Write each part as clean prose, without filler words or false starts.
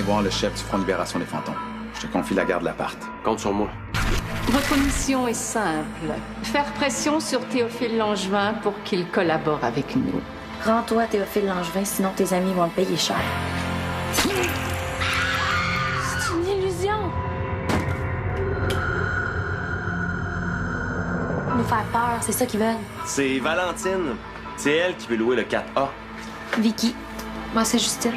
voir le chef du Front de libération des fantômes. Je te confie la garde de l'appart. Compte sur moi. Votre mission est simple. Faire pression sur Théophile Langevin pour qu'il collabore avec nous. Rends-toi, Théophile Langevin, sinon tes amis vont te payer cher. C'est une illusion. Nous faire peur, c'est ça qu'ils veulent. C'est Valentine. C'est elle qui veut louer le 4A. Vicky. Moi, c'est Justine.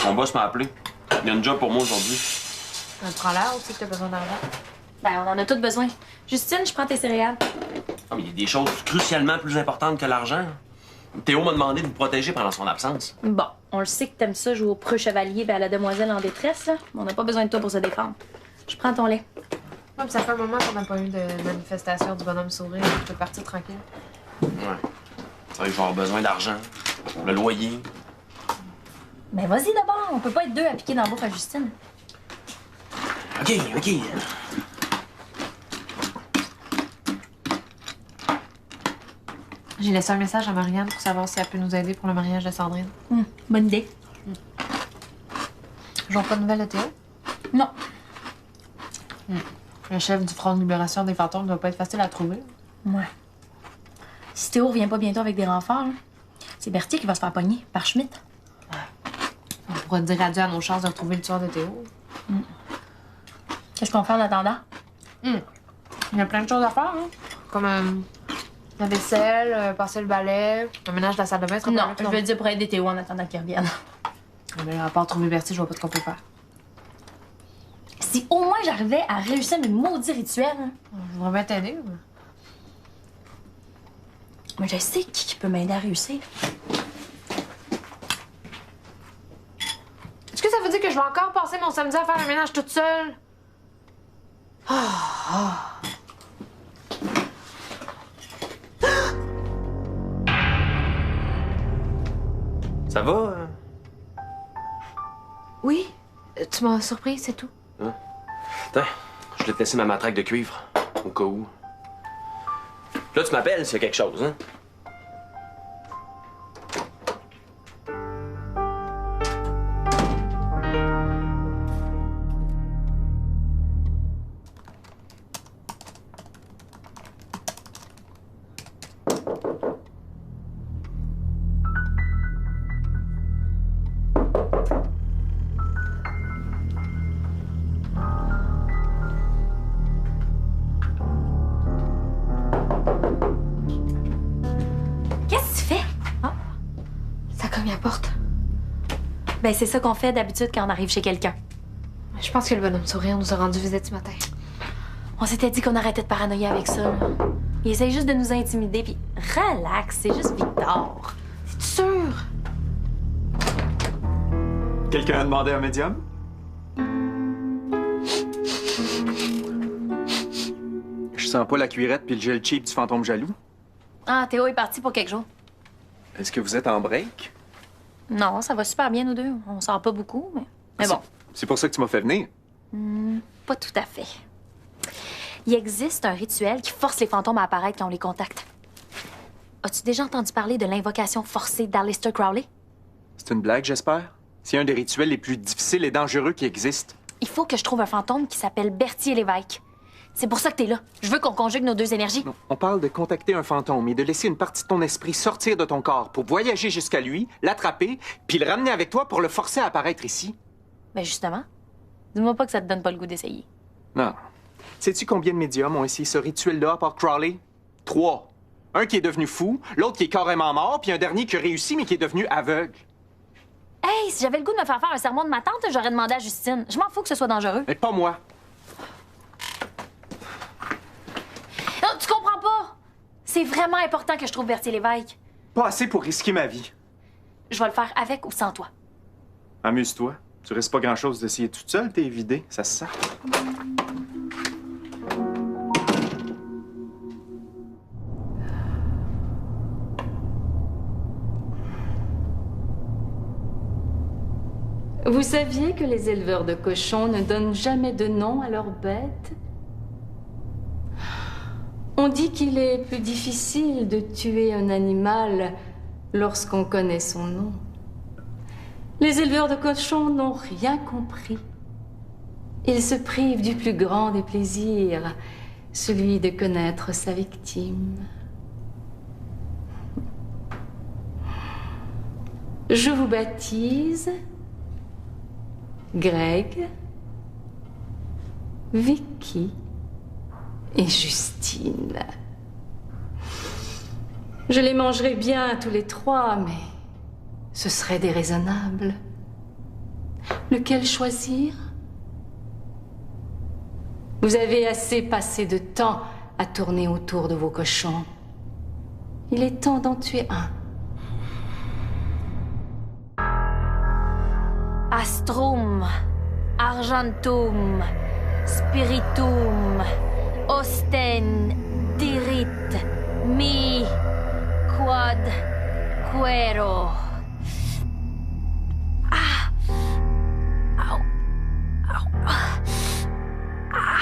Mon boss m'a appelé. Il y a une job pour moi aujourd'hui. Prends-la aussi que t'as besoin d'argent. Ben, on en a tous besoin. Justine, je prends tes céréales. Ah, mais il y a des choses crucialement plus importantes que l'argent. Théo m'a demandé de vous protéger pendant son absence. Bon, on le sait que t'aimes ça, jouer au preux chevalier ben à la demoiselle en détresse, là. On n'a pas besoin de toi pour se défendre. Je prends ton lait. Ouais, puis ça fait un moment qu'on n'a pas eu de manifestation du bonhomme sourire. Je peux partir tranquille. Ouais. C'est vrai que je vais avoir besoin d'argent. Le loyer. Ben, vas-y d'abord. On peut pas être deux à piquer dans la bouffe à Justine. OK. J'ai laissé un message à Marianne pour savoir si elle peut nous aider pour le mariage de Sandrine. Bonne idée. Je vois pas de nouvelles de Théo? Non. Le chef du Front de libération des fantômes ne doit pas être facile à trouver. Ouais. Si Théo revient pas bientôt avec des renforts, là, c'est Berthier qui va se faire pogner par Schmidt. On pourra dire adieu à nos chances de retrouver le tueur de Théo. Qu'est-ce qu'on fait en attendant? Il y a plein de choses à faire, hein? Comme la vaisselle, passer le balai, le ménage de la salle de bain. Non, je veux dire pour aider Théo en attendant qu'il revienne. Mais à part trouver Berthier, je vois pas ce qu'on peut faire. Si au moins j'arrivais à réussir mes maudits rituels, hein. Je voudrais bien t'aider. Mais je sais qui peut m'aider à réussir. Est-ce que ça veut dire que je vais encore passer mon samedi à faire le ménage toute seule? Ça va? Oui. Tu m'as surpris, c'est tout. Attends, je vais te laisser ma matraque de cuivre, au cas où. Là, tu m'appelles s'il y a quelque chose, hein? Ben, c'est ça qu'on fait d'habitude quand on arrive chez quelqu'un. Je pense que le bonhomme sourire nous a rendu visite ce matin. On s'était dit qu'on arrêtait de paranoïer avec ça, là. Il essaye juste de nous intimider, puis relax, c'est juste Victor. C'est sûr? Quelqu'un a demandé un médium? Je sens pas la cuirette puis le gel cheap du fantôme jaloux. Ah, Théo est parti pour quelques jours. Est-ce que vous êtes en break? Non, ça va super bien, nous deux. On sort pas beaucoup, mais bon. C'est pour ça que tu m'as fait venir? Pas tout à fait. Il existe un rituel qui force les fantômes à apparaître quand on les contacte. As-tu déjà entendu parler de l'invocation forcée d'Aleister Crowley? C'est une blague, j'espère? C'est un des rituels les plus difficiles et dangereux qui existent. Il faut que je trouve un fantôme qui s'appelle Berthier Lévesque. C'est pour ça que t'es là. Je veux qu'on conjugue nos deux énergies. Non, on parle de contacter un fantôme et de laisser une partie de ton esprit sortir de ton corps pour voyager jusqu'à lui, l'attraper, puis le ramener avec toi pour le forcer à apparaître ici. Ben justement, dis-moi pas que ça te donne pas le goût d'essayer. Non. Sais-tu combien de médiums ont essayé ce rituel-là à part Crowley? 3. Un qui est devenu fou, l'autre qui est carrément mort, puis un dernier qui a réussi mais qui est devenu aveugle. Hey, si j'avais le goût de me faire un sermon de ma tante, j'aurais demandé à Justine. Je m'en fous que ce soit dangereux. Mais pas moi. Non, tu comprends pas! C'est vraiment important que je trouve Berthier Lévesque. Pas assez pour risquer ma vie. Je vais le faire avec ou sans toi. Amuse-toi. Tu risques pas grand-chose d'essayer toute seule, t'es vidé. Ça se sent. Vous saviez que les éleveurs de cochons ne donnent jamais de nom à leurs bêtes? On dit qu'il est plus difficile de tuer un animal lorsqu'on connaît son nom. Les éleveurs de cochons n'ont rien compris. Ils se privent du plus grand des plaisirs, celui de connaître sa victime. Je vous baptise Greg, Vicky et Justine. Je les mangerai bien tous les trois, mais ce serait déraisonnable. Lequel choisir? Vous avez assez passé de temps à tourner autour de vos cochons. Il est temps d'en tuer un. Astrum, Argentum, Spiritum, Osten, Dirit, Mi, Quad, Quero. Ah! Au! Au! Ah!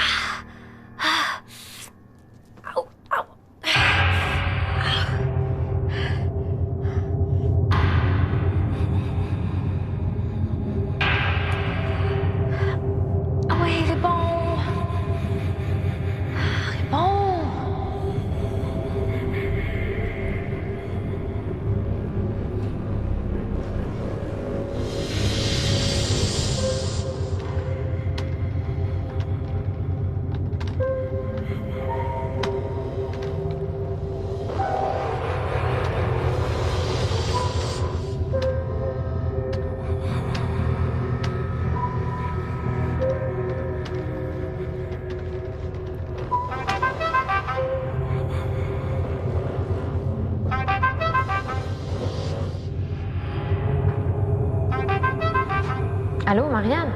Ah! Au! Au! Ouais, réponds! Réponds! Allô, Marianne?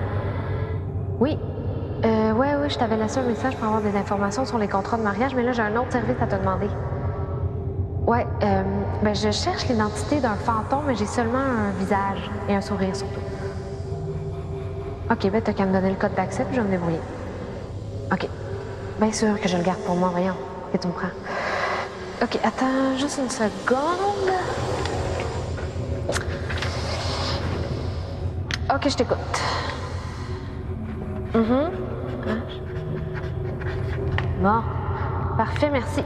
Oui. Ouais, je t'avais laissé un message pour avoir des informations sur les contrats de mariage, mais là, j'ai un autre service à te demander. Ouais, je cherche l'identité d'un fantôme, mais j'ai seulement un visage et un sourire surtout. OK, t'as qu'à me donner le code d'accès, puis je vais me débrouiller. OK. Bien sûr que je le garde pour moi, voyons. Et tu me prends. OK, attends juste une seconde. OK, je t'écoute. Bon. Parfait, merci.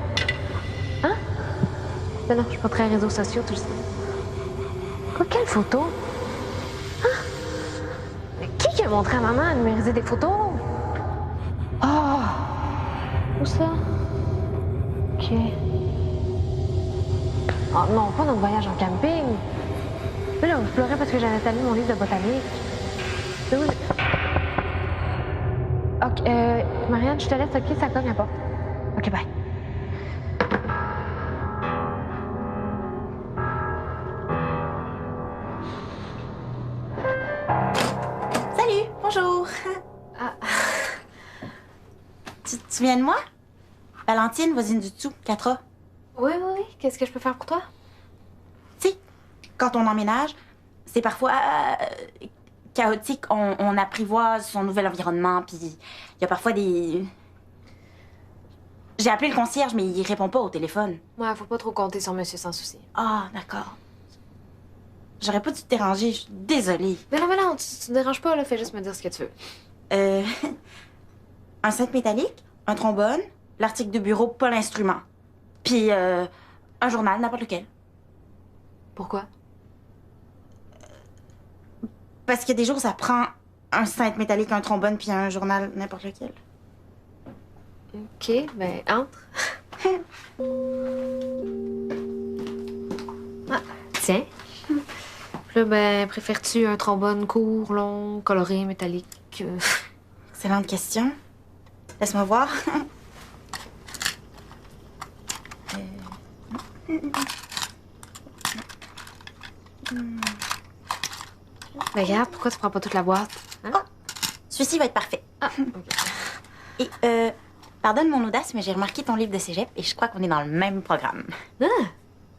Hein? Non, je suis pas très réseaux sociaux, tu le sais. Quoi, quelle photo? Hein? Mais qui a montré à maman à numériser des photos? Oh! Où ça? OK. Oh non, pas notre voyage en camping. Mais là, vous pleurez parce que j'avais étalé mon livre de botanique. C'est où? OK, Marianne, je te laisse, OK? Ça cogne à la porte. OK, bye. Salut, bonjour. Ah. Tu te souviens de moi? Valentine, voisine du dessous, 4A. Oui. Qu'est-ce que je peux faire pour toi? Tu sais, quand on emménage, c'est parfois chaotique. On apprivoise son nouvel environnement, puis il y a parfois des... J'ai appelé le concierge, mais il répond pas au téléphone. Ouais, faut pas trop compter sur monsieur sans souci. Ah, d'accord. J'aurais pas dû te déranger, je suis désolée. Mais non, tu te déranges pas, là, fais juste me dire ce que tu veux. Un cintre métallique, un trombone, l'article de bureau, pas l'instrument. Puis un journal, n'importe lequel. Pourquoi? Parce qu'il y a des jours, ça prend un cintre métallique, un trombone, puis un journal, n'importe lequel. OK, entre. Ah, tiens. Puis là, préfères-tu un trombone court, long, coloré, métallique? Excellente question. Laisse-moi voir. Regarde, pourquoi tu prends pas toute la boîte? Hein? Oh, celui-ci va être parfait. Ah, OK. Et, pardonne mon audace, mais j'ai remarqué ton livre de cégep et je crois qu'on est dans le même programme. Ah,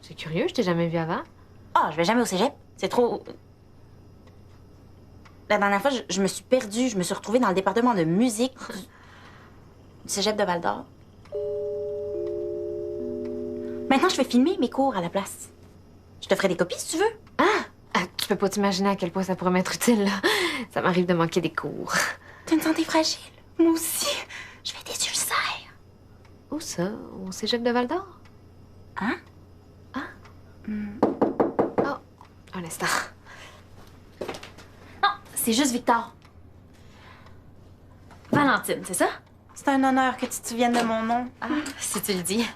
c'est curieux, je t'ai jamais vu avant. Ah, je vais jamais au cégep. C'est trop... La dernière fois, je me suis perdue. Je me suis retrouvée dans le département de musique du cégep de Val-d'Or. Maintenant, je fais filmer mes cours à la place. Je te ferai des copies si tu veux. Tu peux pas t'imaginer à quel point ça pourrait m'être utile, là. Ça m'arrive de manquer des cours. T'as une santé fragile. Moi aussi. Je fais des ulcères. Où ça? Au cégep de Val-d'Or? Hein? Oh, un instant. Non, c'est juste Victor. Valentine, c'est ça? C'est un honneur que tu te souviennes de mon nom. Si tu le dis.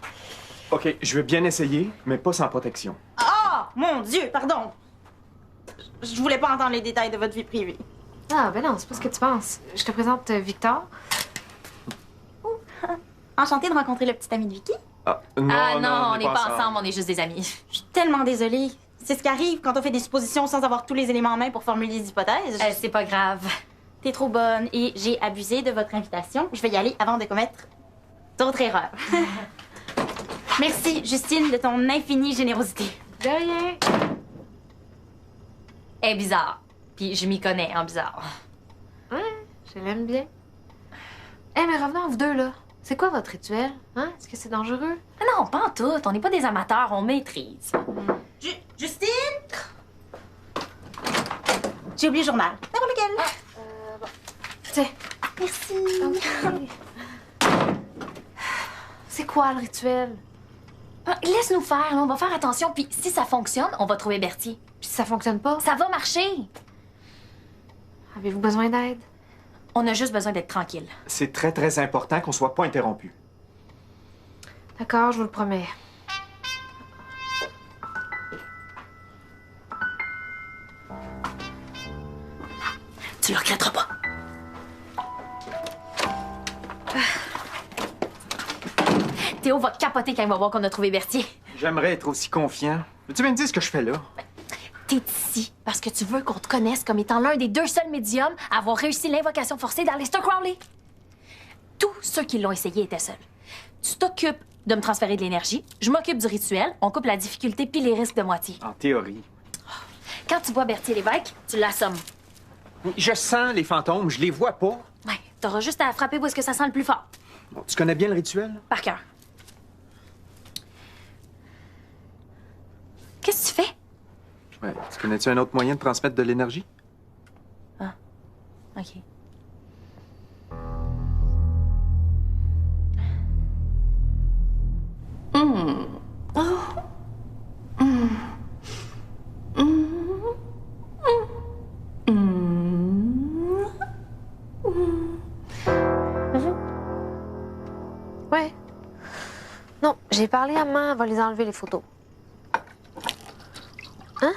OK, je vais bien essayer, mais pas sans protection. Ah! Mon Dieu, pardon. Je voulais pas entendre les détails de votre vie privée. Ah, ben non, c'est pas ce que tu penses. Je te présente Victor. Enchantée de rencontrer le petit ami de Vicky. Non, on n'est pas ensemble, on est juste des amis. Je suis tellement désolée. C'est ce qui arrive quand on fait des suppositions sans avoir tous les éléments en main pour formuler des hypothèses. C'est pas grave. T'es trop bonne et j'ai abusé de votre invitation. Je vais y aller avant de commettre d'autres erreurs. Merci, Justine, de ton infinie générosité. De rien. Elle est bizarre. Puis je m'y connais en bizarre. Ouais, je l'aime bien. Mais revenons à vous deux, là. C'est quoi votre rituel? Hein? Est-ce que c'est dangereux? Non, pas en tout. On n'est pas des amateurs, on maîtrise. Justine? J'ai oublié le journal. N'importe lequel. Tiens. Merci. C'est quoi le rituel? Laisse-nous faire, là, on va faire attention. Puis si ça fonctionne, on va trouver Bertie. Puis si ça fonctionne pas, Ça va marcher. avez-vous besoin d'aide? On a juste besoin d'être tranquille. C'est très, très important qu'on soit pas interrompu. D'accord, je vous le promets. Tu le regretteras pas. Théo va capoter quand il va voir qu'on a trouvé Berthier. J'aimerais être aussi confiant. Veux-tu me dire ce que je fais là? T'es ici parce que tu veux qu'on te connaisse comme étant l'un des 2 seuls médiums à avoir réussi l'invocation forcée d'Aleister Crowley. Tous ceux qui l'ont essayé étaient seuls. Tu t'occupes de me transférer de l'énergie, je m'occupe du rituel, on coupe la difficulté puis les risques de moitié. En théorie. Quand tu vois Berthier Lévesque, tu l'assommes. Je sens les fantômes, je les vois pas. Ouais, t'auras juste à frapper où est-ce que ça sent le plus fort. Bon, tu connais bien le rituel? Par cœur. Qu'est-ce que tu fais? Ouais. Tu connais-tu un autre moyen de transmettre de l'énergie? OK. Ouais. Non, j'ai parlé à maman, elle va les enlever les photos. Hein?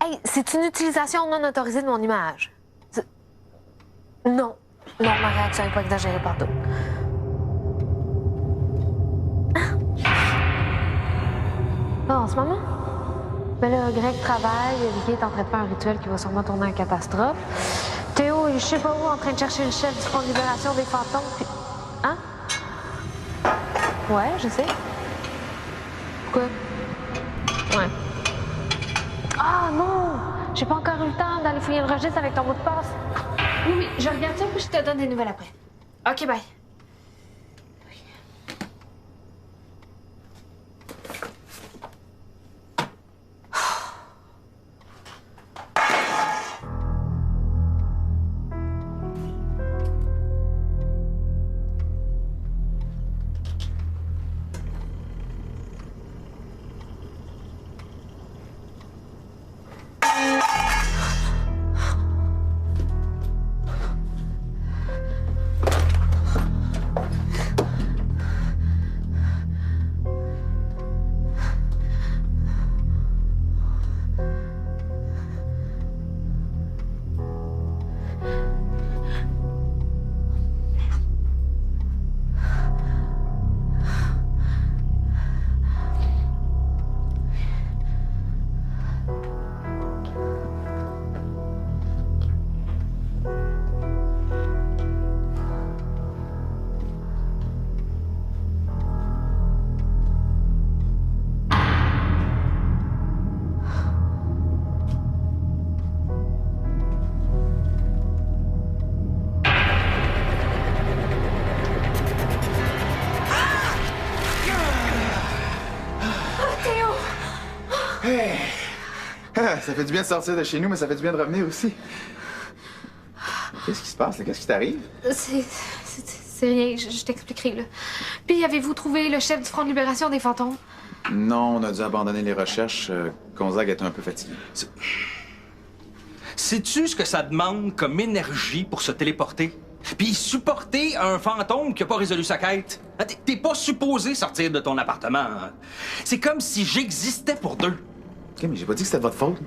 Hey, c'est une utilisation non autorisée de mon image. Non. Non, ma réaction n'est pas exagérée partout. Ah, en ce moment? Ben là, Greg travaille, Vicky est en train de faire un rituel qui va sûrement tourner en catastrophe. Théo est je sais pas où en train de chercher le chef du Front de libération des fantômes, puis... Hein? Ouais, je sais. Pourquoi? Ouais. Ah non! J'ai pas encore eu le temps d'aller fouiller le registre avec ton mot de passe. Oui, je regarde ça puis je te donne des nouvelles après. OK, bye. ça fait du bien de sortir de chez nous, mais ça fait du bien de revenir aussi. Qu'est-ce qui se passe, là? Qu'est-ce qui t'arrive? C'est rien, je t'expliquerai, là. Puis, avez-vous trouvé le chef du Front de libération des fantômes? Non, on a dû abandonner les recherches. Gonzague était un peu fatigué. Sais-tu ce que ça demande comme énergie pour se téléporter? Puis supporter un fantôme qui a pas résolu sa quête? T'es pas supposé sortir de ton appartement. C'est comme si j'existais pour deux. OK, mais j'ai pas dit que c'était de votre faute.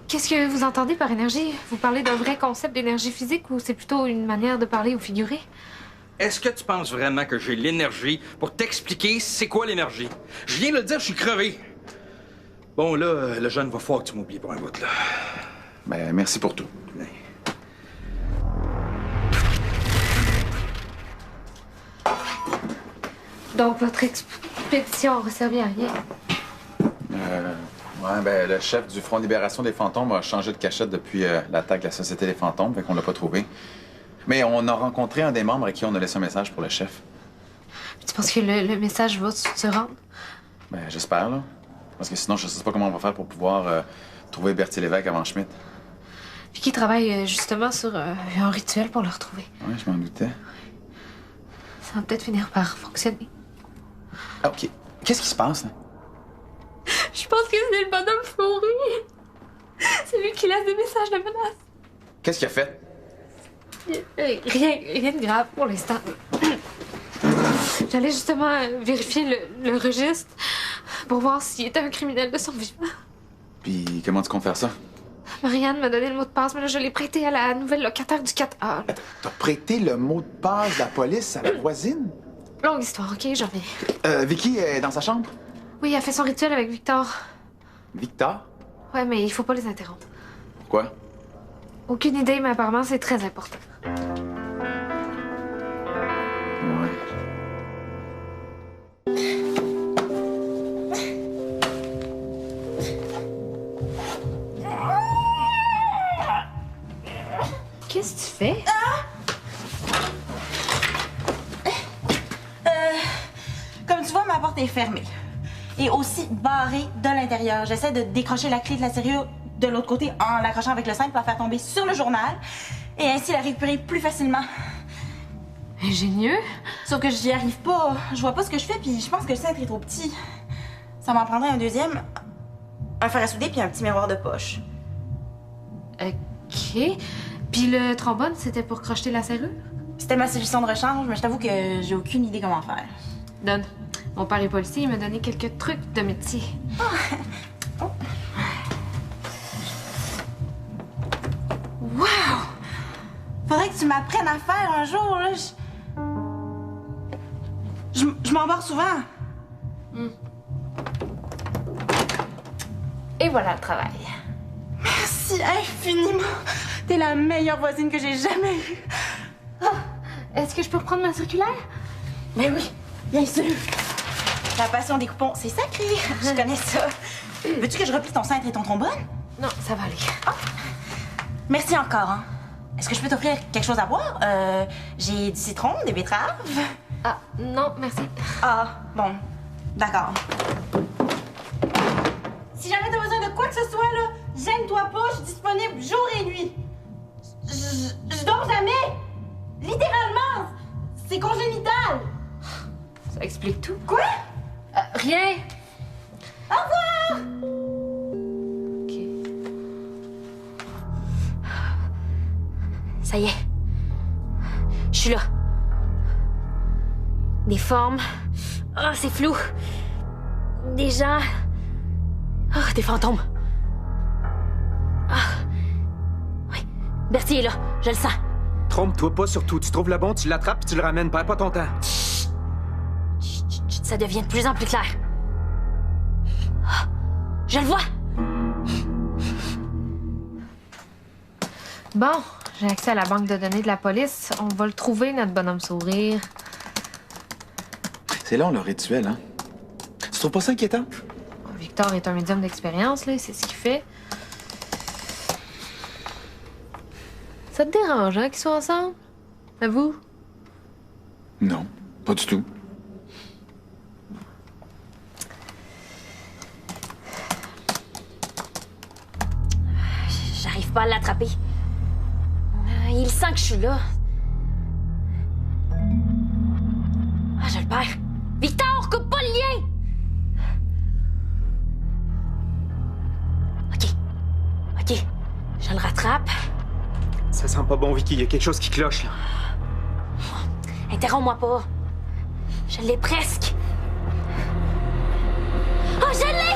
Qu'est-ce que vous entendez par énergie? Vous parlez d'un vrai concept d'énergie physique ou c'est plutôt une manière de parler ou figurer? Est-ce que tu penses vraiment que j'ai l'énergie pour t'expliquer c'est quoi l'énergie? Je viens de le dire, je suis crevé. Bon, là, le jeune va falloir que tu m'oublies pour un bout, là. Ben, merci pour tout. Donc, votre expédition aurait servi à rien. Ouais, ben, le chef du Front de libération des fantômes a changé de cachette depuis l'attaque de la Société des fantômes, fait qu'on l'a pas trouvé. Mais on a rencontré un des membres à qui on a laissé un message pour le chef. Tu penses que le message va se rendre? Ben, j'espère, là. Parce que sinon, je sais pas comment on va faire pour pouvoir trouver Berthier Lévesque avant Schmidt. Puis qui travaille justement sur un rituel pour le retrouver. Ouais, je m'en doutais. Ça va peut-être finir par fonctionner. Ah, OK. Qu'est-ce qui se passe, là? Je pense que c'est le bonhomme fourré. C'est lui qui laisse des messages de menace. Qu'est-ce qu'il a fait? Rien de grave pour l'instant. J'allais justement vérifier le registre pour voir s'il était un criminel de son vivant. Puis comment tu comptes faire ça? Marianne m'a donné le mot de passe, mais là, je l'ai prêté à la nouvelle locataire du 4A. Attends, t'as prêté le mot de passe de la police à la voisine? Longue histoire, OK? J'en reviens. Vicky est dans sa chambre? Oui, elle a fait son rituel avec Victor. Victor? Ouais, mais il faut pas les interrompre. Pourquoi? Aucune idée, mais apparemment, c'est très important. Ouais. Qu'est-ce que tu fais? Comme tu vois, ma porte est fermée. Et aussi barrée de l'intérieur. J'essaie de décrocher la clé de la serrure de l'autre côté en l'accrochant avec le cintre pour la faire tomber sur le journal et ainsi la récupérer plus facilement. Ingénieux? Sauf que j'y arrive pas. Je vois pas ce que je fais, puis je pense que le cintre est trop petit. Ça m'en prendrait un deuxième, un fer à souder, puis un petit miroir de poche. OK. Puis le trombone, c'était pour crocheter la serrure? C'était ma solution de rechange, mais je t'avoue que j'ai aucune idée comment faire. Donne. Mon père est policier, il m'a donné quelques trucs de métier. Oh. Wow! Faudrait que tu m'apprennes à faire un jour, là. Je m'embarque souvent. Et voilà le travail. Merci infiniment. T'es la meilleure voisine que j'ai jamais eue. Est-ce que je peux reprendre ma circulaire? Mais oui, bien sûr. La passion des coupons, c'est sacré. Je connais ça. Veux-tu que je replie ton cintre et ton trombone? Non, ça va aller. Merci encore, hein. Est-ce que je peux t'offrir quelque chose à boire? J'ai du citron, des betteraves. Ah, non, merci. Ah, bon. D'accord. Si jamais t'as besoin de quoi que ce soit, là, gêne-toi pas, je suis disponible jour et nuit. Je dors jamais! Littéralement! C'est congénital! Ça explique tout. Quoi? Rien. Au revoir! OK. Ça y est. Je suis là. Des formes. Ah, c'est flou. Des gens. Ah, des fantômes. Ah. Oui. Bertie est là. Je le sens. Trompe-toi pas surtout. Tu trouves le bon, tu l'attrapes puis tu le ramènes. Perds pas ton temps. Chut. Ça devient de plus en plus clair. Ah, je le vois. Bon, j'ai accès à la banque de données de la police. On va le trouver, notre bonhomme sourire. C'est long, le rituel, hein? Tu trouves pas ça inquiétant? Victor est un médium d'expérience, là. C'est ce qu'il fait. Ça te dérange, hein, qu'ils soient ensemble? À vous? Non, pas du tout. pas à l'attraper. Il sent que je suis là. Ah, je le perds. Victor, coupe pas le lien! OK, je le rattrape. Ça sent pas bon, Vicky. Il y a quelque chose qui cloche, là. Interromps-moi pas. Je l'ai presque. Oh, je l'ai!